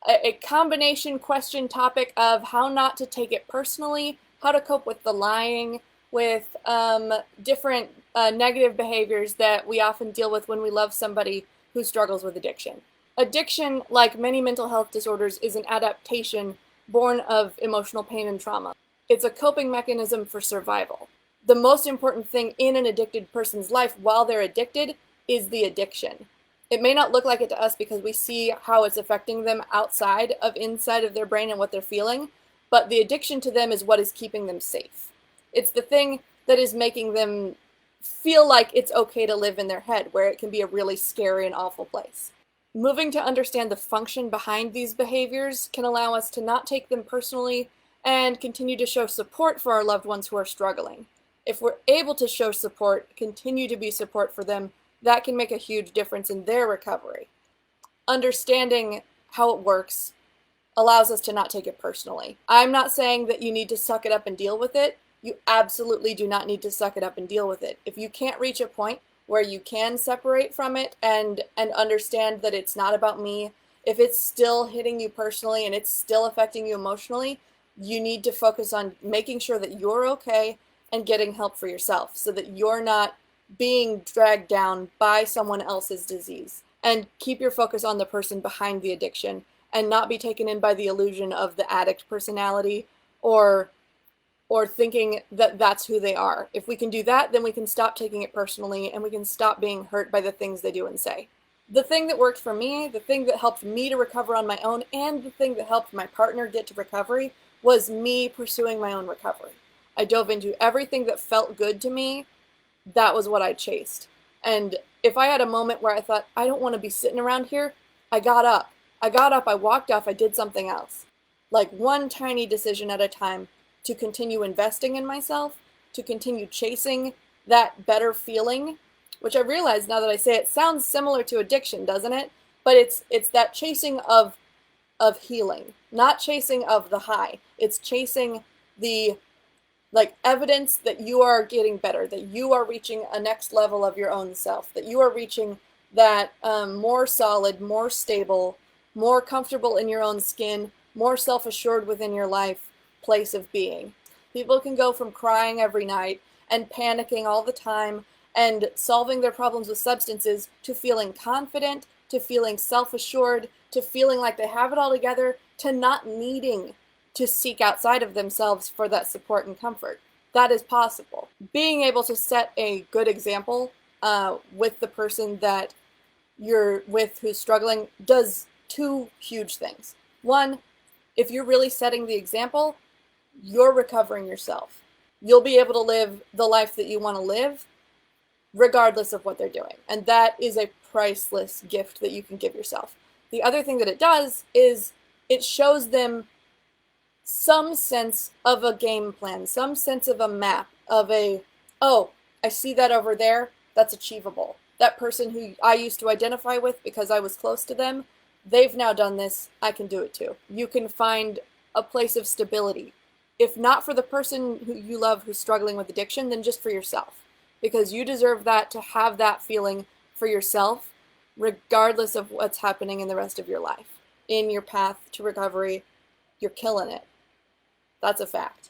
a combination question topic of how not to take it personally, how to cope with the lying, with different negative behaviors that we often deal with when we love somebody who struggles with addiction. Addiction, like many mental health disorders, is an adaptation born of emotional pain and trauma. It's a coping mechanism for survival. The most important thing in an addicted person's life while they're addicted is the addiction. It may not look like it to us because we see how it's affecting them outside of inside of their brain and what they're feeling, but the addiction to them is what is keeping them safe. It's the thing that is making them feel like it's okay to live in their head, where it can be a really scary and awful place. Moving to understand the function behind these behaviors can allow us to not take them personally and continue to show support for our loved ones who are struggling. If we're able to show support, continue to be support for them, that can make a huge difference in their recovery. Understanding how it works allows us to not take it personally. I'm not saying that you need to suck it up and deal with it. You absolutely do not need to suck it up and deal with it. If you can't reach a point where you can separate from it and understand that it's not about me, if it's still hitting you personally and it's still affecting you emotionally, you need to focus on making sure that you're okay and getting help for yourself so that you're not being dragged down by someone else's disease. And keep your focus on the person behind the addiction and not be taken in by the illusion of the addict personality or thinking that that's who they are. If we can do that, then we can stop taking it personally and we can stop being hurt by the things they do and say. The thing that worked for me, the thing that helped me to recover on my own, and the thing that helped my partner get to recovery was me pursuing my own recovery. I dove into everything that felt good to me. That was what I chased. And if I had a moment where I thought, I don't want to be sitting around here, I got up. I walked off, I did something else. Like one tiny decision at a time to continue investing in myself, to continue chasing that better feeling, which I realize now that I say it sounds similar to addiction, doesn't it? But it's that chasing of healing, not chasing of the high. It's chasing the evidence that you are getting better, that you are reaching a next level of your own self, that you are reaching that more solid, more stable, more comfortable in your own skin, more self-assured within your life place of being. People can go from crying every night and panicking all the time and solving their problems with substances to feeling confident, to feeling self-assured, to feeling like they have it all together, to not needing to seek outside of themselves for that support and comfort. That is possible. Being able to set a good example with the person that you're with who's struggling does two huge things. One, if you're really setting the example, you're recovering yourself. You'll be able to live the life that you want to live regardless of what they're doing. And that is a priceless gift that you can give yourself. The other thing that it does is it shows them some sense of a game plan, some sense of a map, of oh, I see that over there, that's achievable. That person who I used to identify with because I was close to them, they've now done this, I can do it too. You can find a place of stability. If not for the person who you love who's struggling with addiction, then just for yourself. Because you deserve that, to have that feeling for yourself, regardless of what's happening in the rest of your life. In your path to recovery, you're killing it. That's a fact.